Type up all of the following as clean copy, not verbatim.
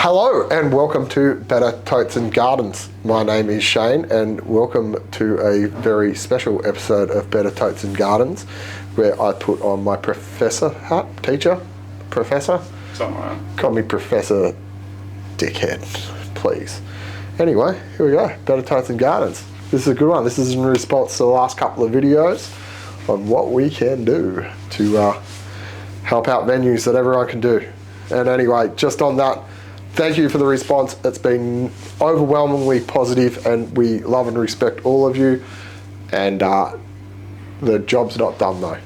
Hello and welcome to Better Totes and Gardens. My name is Shane and welcome to a very special episode of Better Totes and Gardens where I put on my professor hat, teacher, professor. Something like that. Call me Professor Dickhead, please. Anyway, here we go, Better Totes and Gardens. This is a good one. This is in response to the last couple of videos on what we can do to help out venues that everyone can do. And anyway, just on that, thank you for the response. It's been overwhelmingly positive and we love and respect all of you. And the job's not done though.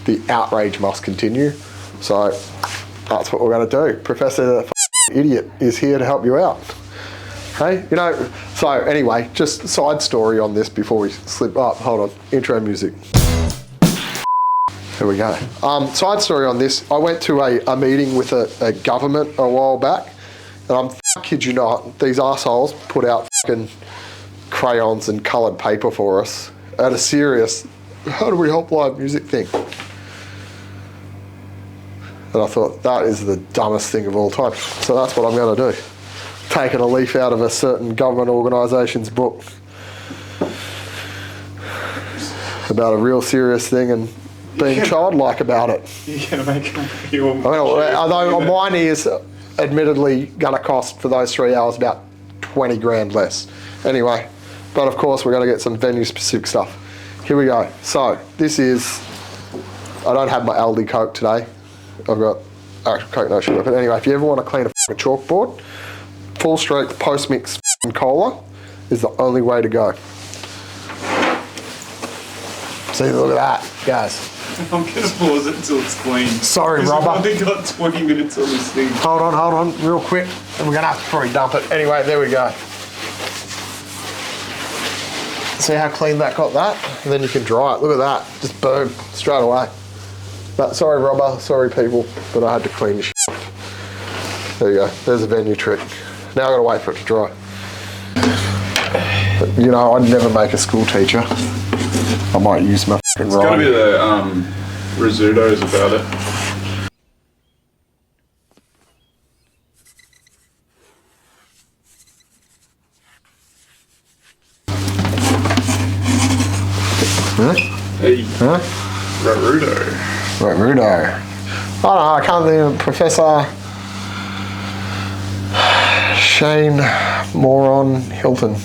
The outrage must continue. So that's what we're going to do. Professor the Idiot is here to help you out. Hey, you know, so anyway, just side story on this before we slip up. Hold on, intro music. Here we go. Side story on this. I went to a meeting with a government a while back. And kid you not, these assholes put out fucking crayons and coloured paper for us at a serious, how do we help live music thing? And I thought, that is the dumbest thing of all time. So that's what I'm going to do. Taking a leaf out of a certain government organisation's book about a real serious thing and being childlike about it. You're going to make them feel... Although mine is admittedly going to cost for those 3 hours about 20 grand less. Anyway, but of course we're going to get some venue specific stuff. Here we go. So this is, I don't have my Aldi Coke today. I've got actual Coke no sugar. But anyway, if you ever want to clean a chalkboard, full strength post mix cola is the only way to go. See, look at that, guys. I'm going to pause it until it's clean. Sorry, Robert. I've only got 20 minutes on this thing. Hold on, real quick. And we're going to have to probably dump it. Anyway, there we go. See how clean that got that? And then you can dry it. Look at that. Just boom, straight away. But sorry, Robert. Sorry, people. But I had to clean the shit. There you go. There's a venue trick. Now I've got to wait for it to dry. But, you know, I'd never make a school teacher. I might use my fucking It's got to be the risottos about it. Huh? Hey. Huh? Rarudo. I don't know, I can't think of Professor Shane Moron Hilton.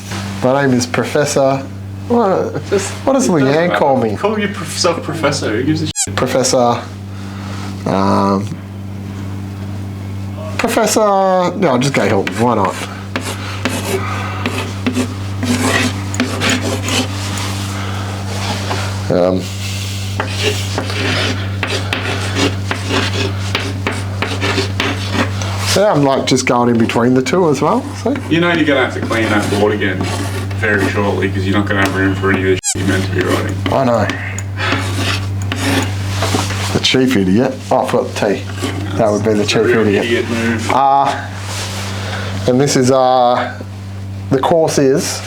My name is Professor... What does Leanne call me? Call yourself Professor. Who gives a shit? Professor... Professor... No, just go Hilton. Why not? Yeah, I'm like just going in between the two as well. So. You know you're going to have to clean that board again very shortly because you're not going to have room for any of the shit you're meant to be writing. I know. The chief idiot. Oh, I put the T. That would be the chief idiot. Move. And this is, the course is,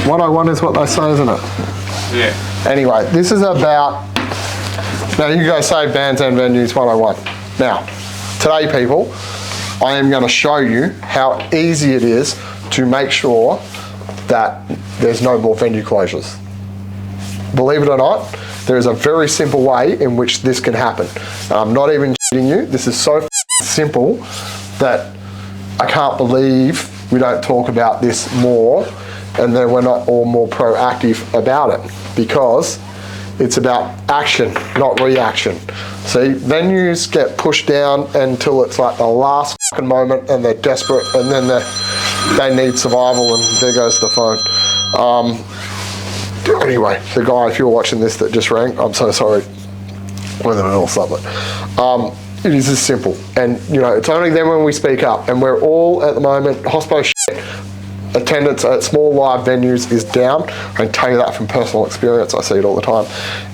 what I want is what they say, isn't it? Yeah. Anyway, this is about, now you go save bands and venues 101. Now, today people, I am going to show you how easy it is to make sure that there's no more venue closures. Believe it or not, there is a very simple way in which this can happen. I'm not even shitting you, this is so simple that I can't believe we don't talk about this more and then we're not all more proactive about it because it's about action, not reaction. See, venues get pushed down until it's like the last fucking moment and they're desperate and then they need survival and there goes the phone. Anyway, the guy, if you're watching this that just rang, I'm so sorry. We're in the middle of something. It is as simple. And, you know, it's only then when we speak up and we're all at the moment, hospo shit. Attendance at small live venues is down. I can tell you that from personal experience. I see it all the time.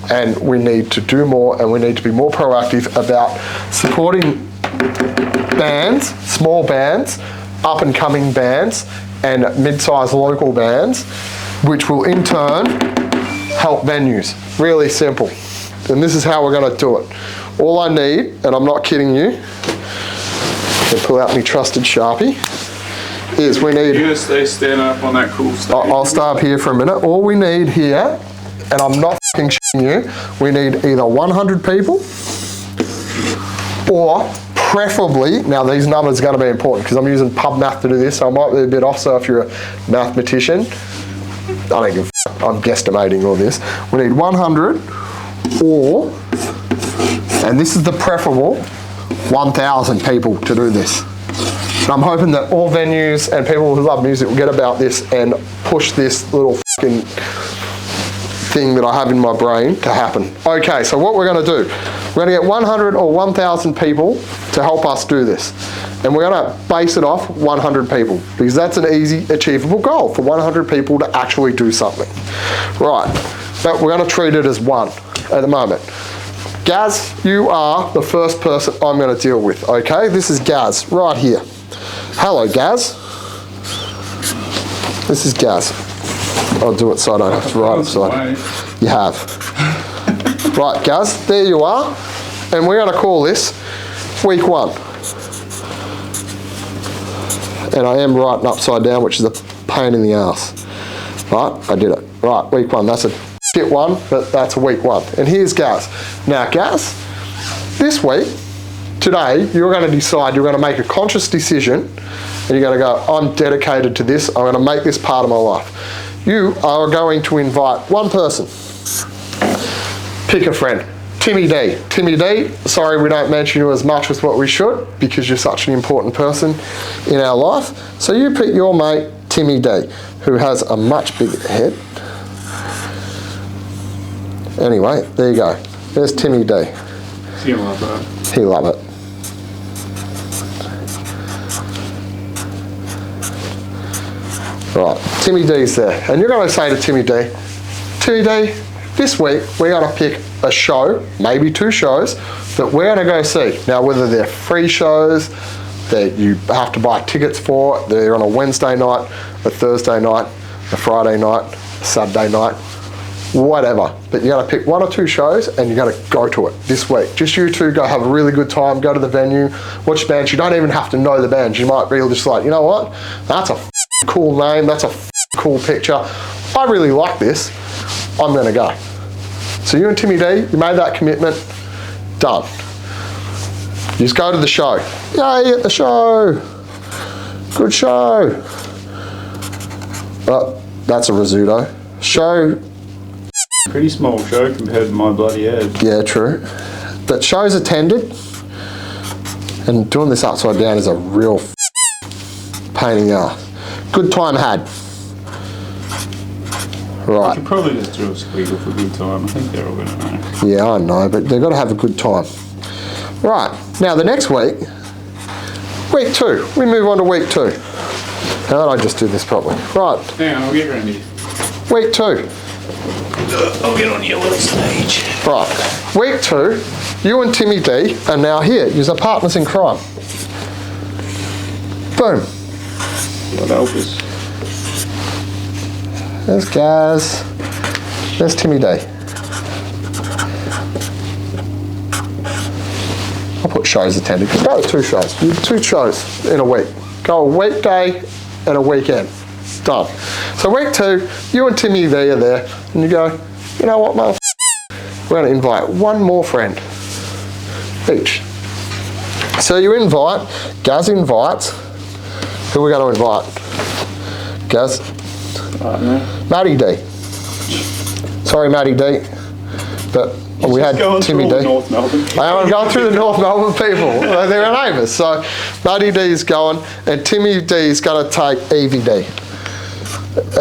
And we need to do more and we need to be more proactive about supporting bands, small bands, up and coming bands, and mid-sized local bands, which will in turn help venues. Really simple. And this is how we're going to do it. All I need, and I'm not kidding you, to pull out my trusted Sharpie, is we need... You're going to stay standing up on that cool stage? I'll stay up here for a minute. All we need here, and I'm not fucking shitting you, we need either 100 people or preferably, now these numbers are going to be important because I'm using pub math to do this, so I might be a bit off, so if you're a mathematician, I don't give a fuck, I'm guesstimating all this. We need 100 or, and this is the preferable, 1,000 people to do this. And I'm hoping that all venues and people who love music will get about this and push this little fucking thing that I have in my brain to happen. Okay, so what we're going to do, we're going to get 100 or 1,000 people to help us do this. And we're going to base it off 100 people because that's an easy, achievable goal for 100 people to actually do something. Right, but we're going to treat it as one at the moment. Gaz, you are the first person I'm going to deal with, okay? This is Gaz right here. Hello, Gaz. This is Gaz. I'll do it so I don't have to write it. So you have. Right, Gaz, there you are. And we're going to call this week 1. And I am writing upside down, which is a pain in the ass. Right, I did it. Right, week 1. That's a shit one, but that's a week 1. And here's Gaz. Now, Gaz, this week, today, you're going to decide, you're going to make a conscious decision, and you're going to go, I'm dedicated to this, I'm going to make this part of my life. You are going to invite one person. Pick a friend. Timmy D. Timmy D, sorry we don't mention you as much as what we should because you're such an important person in our life. So you pick your mate, Timmy D, who has a much bigger head. Anyway, there you go. There's Timmy D. He'll love that. He'll love it. Right, Timmy D's there. And you're going to say to Timmy D, Timmy D, this week we're going to pick a show, maybe 2 shows, that we're going to go see. Now, whether they're free shows that you have to buy tickets for, they're on a Wednesday night, a Thursday night, a Friday night, a Saturday night, whatever. But you're going to pick 1 or 2 shows and you're going to go to it this week. Just you two go have a really good time, go to the venue, watch bands. You don't even have to know the bands. You might be just like, you know what, that's a cool name, that's a cool picture. I really like this, I'm going to go. So you and Timmy D, you made that commitment, done. You just go to the show. Yay, at the show. Good show. Well, that's a risotto. Show. Pretty small show compared to my bloody head. Yeah, true. But shows attended, and doing this upside down is a real pain in the ass. Good time had. Right. You could probably just do a squeagle for a good time. I think they're all going to know. Yeah, I know, but they've got to have a good time. Right, now the next week, week 2. We move on to week 2. How did I just do this properly? Right. Hang on, I'll get Randy. Week 2. I'll get on your little stage. Right, week 2, you and Timmy D are now here. You're partners in crime. Boom. What help us? There's Gaz. There's Timmy D. I'll put shows attended. Go to 2 shows. You do 2 shows in a week. Go a weekday and a weekend. Done. So week 2, you and Timmy D are there, and you go, you know what, motherfucker? We're going to invite 1 more friend each. So you invite, Gaz invites. Who are we going to invite? Gaz? Matty D. Sorry, Matty D. But we had Timmy D. I'm going through the North Melbourne people. They're our neighbours. So Matty D is going, and Timmy D is going to take Evie D.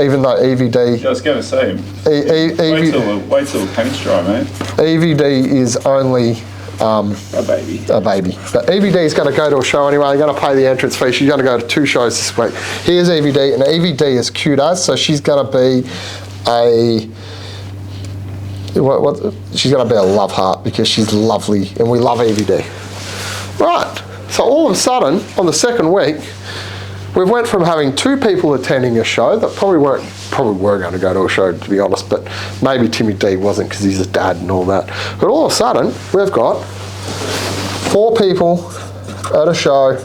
Even though Evie D. I was going to say, wait till the paint's dry, mate. Evie D is only a baby. But Evie D is going to go to a show anyway. They're going to pay the entrance fee. She's going to go to 2 shows this week. Here's Evie D, and Evie D is cute as, so she's going to be she's going to be a love heart because she's lovely, and we love Evie D. Right, So all of a sudden, on the second week, we went from having 2 people attending a show that probably were going to go to a show, to be honest, but maybe Timmy D wasn't because he's a dad and all that. But all of a sudden, we've got 4 people at a show,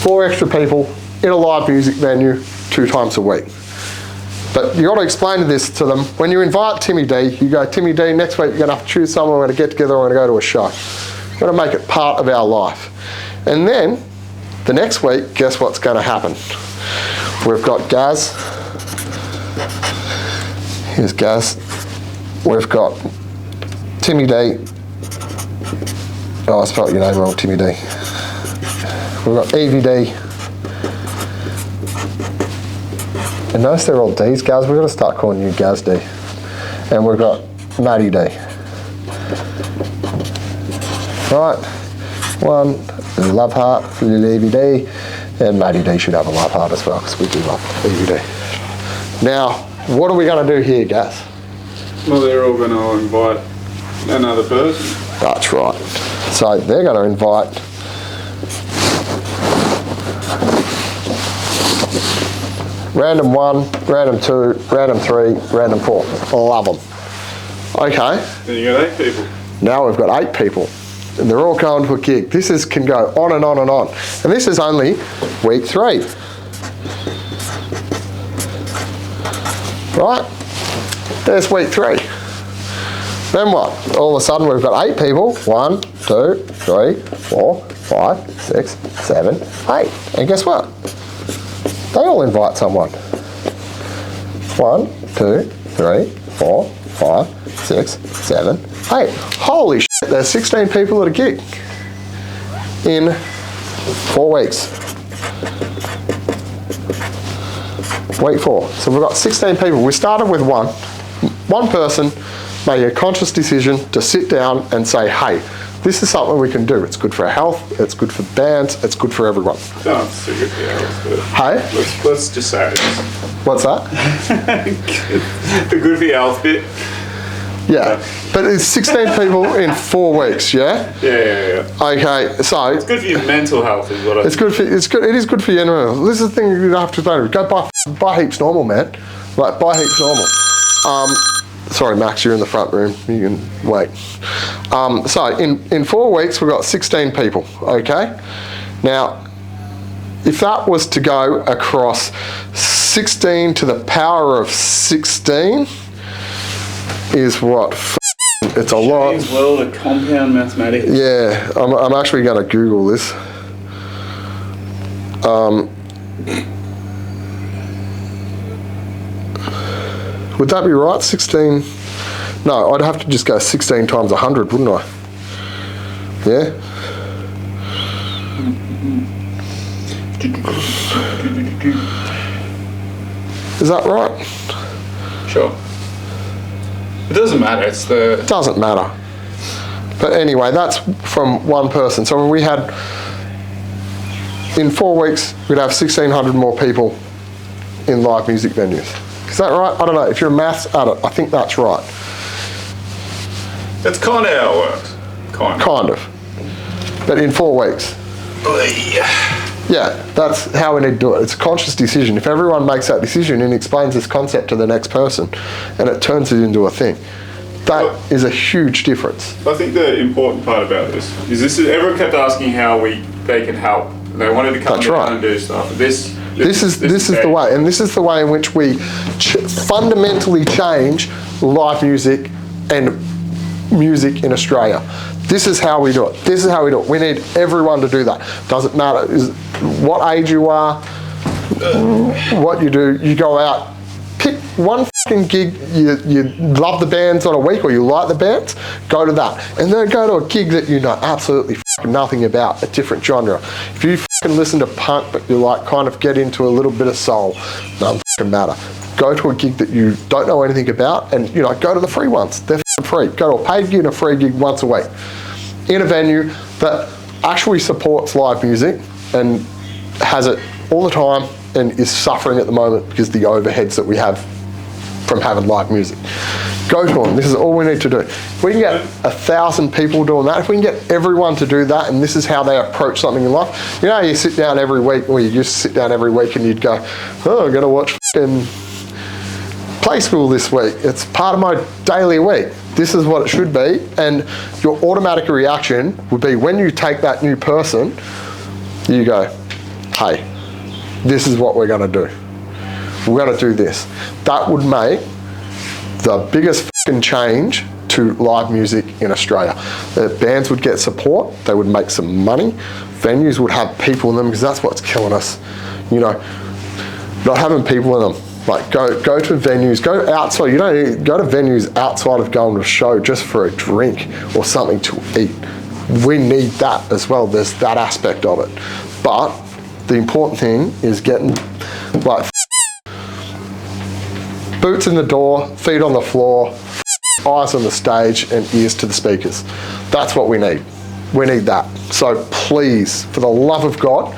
4 extra people in a live music venue 2 times a week. But you got to explain this to them. When you invite Timmy D, you go, Timmy D, next week you're going to have to choose someone, we're going to get together, we're going to go to a show. You've got to make it part of our life. And then, the next week, guess what's going to happen? We've got Gaz. Here's Gaz. We've got Timmy D. Oh, I spelled your name wrong, Timmy D. We've got Evie D. And notice they're all D's, Gaz. We've got to start calling you Gaz D. And we've got Maddie D. Right. 1 love heart for Evie D. And Maddie D should have a love heart as well, because we do love Evie D. Now, what are we going to do here, Gaz? Well, they're all going to invite another person. That's right. So they're going to invite random 1, random 2, random 3, random 4. Love them. Okay. Then you got 8 people. Now we've got 8 people. And they're all going to a gig. This can go on and on and on. And this is only week 3. Right? There's week 3. Then what? All of a sudden we've got 8 people. 1, 2, 3, 4, 5, 6, 7, 8. And guess what? They all invite someone. 1, 2, 3, 4, 5, 6, 7, 8. Holy shit, there's 16 people at a gig in 4 weeks. Week 4. So we've got 16 people. We started with 1. One person made a conscious decision to sit down and say, hey, this is something we can do. It's good for our health, it's good for bands, it's good for everyone. No, it's too good for your health, but Hey? let's just say it. What's that? The good for your health bit. Yeah, but it's 16 people in 4 weeks, yeah? Yeah. Okay, so It's good for your mental health is what I it is good for your mental health. This is the thing you have to do. Go buy heaps normal, man. Like, buy heaps normal. Sorry, Max, you're in the front room. You can wait. So in 4 weeks, we've got 16 people, okay? Now, if that was to go across 16 to the power of 16 is what? It's a lot. James World of compound mathematics. Yeah, I'm actually going to Google this. Would that be right? 16? No, I'd have to just go 16 times 100, wouldn't I? Yeah? Is that right? Sure. It doesn't matter. It doesn't matter. But anyway, that's from one person. So we had, in 4 weeks, we'd have 1,600 more people in live music venues. Is that right? I don't know. If you're a maths addict, I think that's right. That's kind of how it works. Kind of. But in 4 weeks. Yeah, that's how we need to do it. It's a conscious decision. If everyone makes that decision and explains this concept to the next person and it turns it into a thing, that is a huge difference. I think the important part about this is everyone kept asking how they can help. They wanted to come down and do stuff. This is the way, and this is the way in which we fundamentally change live music and music in Australia. This is how we do it. This is how we do it. We need everyone to do that. Doesn't matter what age you are, what you do. You go out, pick one fucking gig. You love the bands on a week, or you like the bands. Go to that, and then go to a gig that you know absolutely nothing about, a different genre. If you fucking listen to punk, but you like kind of get into a little bit of soul, doesn't fucking matter. Go to a gig that you don't know anything about, and go to the free ones. They're free. Go to a paid gig and a free gig once a week in a venue that actually supports live music and has it all the time and is suffering at the moment because the overheads that we have from having live music. Go to them. This is all we need to do. If we can get 1,000 people doing that, if we can get everyone to do that, and this is how they approach something in life. You know, you sit down every week, or you used to sit down every week and you'd go, oh, I'm going to watch fucking Play School this week. It's part of my daily week. This is what it should be. And your automatic reaction would be when you take that new person, you go, hey, this is what we're going to do. We're going to do this. That would make the biggest fucking change to live music in Australia. The bands would get support, they would make some money, venues would have people in them, because that's what's killing us. You know, not having people in them. Like go to venues, go outside. You don't need, go to venues outside of going to a show just for a drink or something to eat. We need that as well. There's that aspect of it. But the important thing is getting like boots in the door, feet on the floor, eyes on the stage, and ears to the speakers. That's what we need. We need that. So please, for the love of God,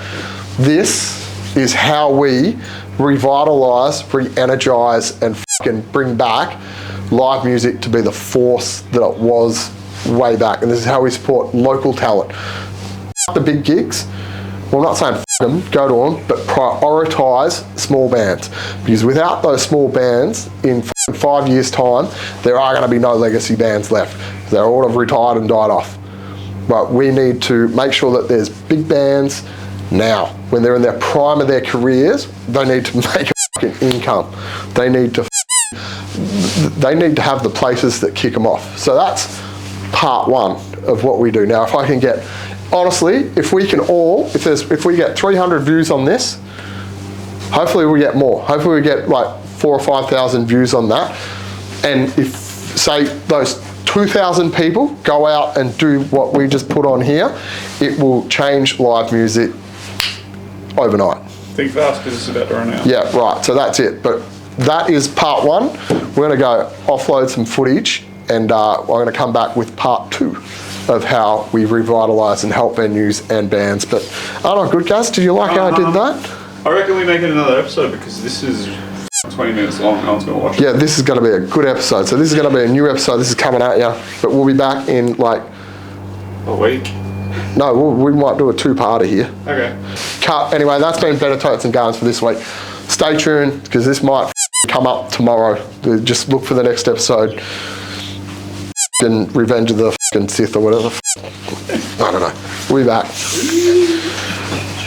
this is how we revitalise, re-energise, and fucking bring back live music to be the force that it was way back. And this is how we support local talent. The big gigs, well, I'm not saying them, go to them, but prioritise small bands. Because without those small bands, in 5 years' time, there are going to be no legacy bands left. They're all have retired and died off. But we need to make sure that there's big bands now. When they're in their prime of their careers, they need to make a fucking income. They need to have the places that kick them off. So that's part one of what we do. Now, if I can get, honestly, if we can all, if we get 300 views on this, hopefully we get more. Hopefully we get like 4,000 or 5,000 views on that. And if, say, those 2,000 people go out and do what we just put on here, it will change live music overnight. Think fast because it's about to run out. Yeah, right. So that's it. But that is part one. We're going to go offload some footage, and I'm going to come back with part two of how we revitalise and help venues and bands. But aren't I good, guys? Did you like how I did that? I reckon we make it another episode because this is 20 minutes long. No one's going to watch it. Yeah, this is going to be a good episode. So this is going to be a new episode. This is coming at you. But we'll be back in like a week. No, we might do a two-parter here. Okay. Cut. Anyway, that's been Better Totes and Gardens for this week. Stay tuned, because this might come up tomorrow. Just look for the next episode. Revenge of the Sith or whatever. I don't know. We'll be back.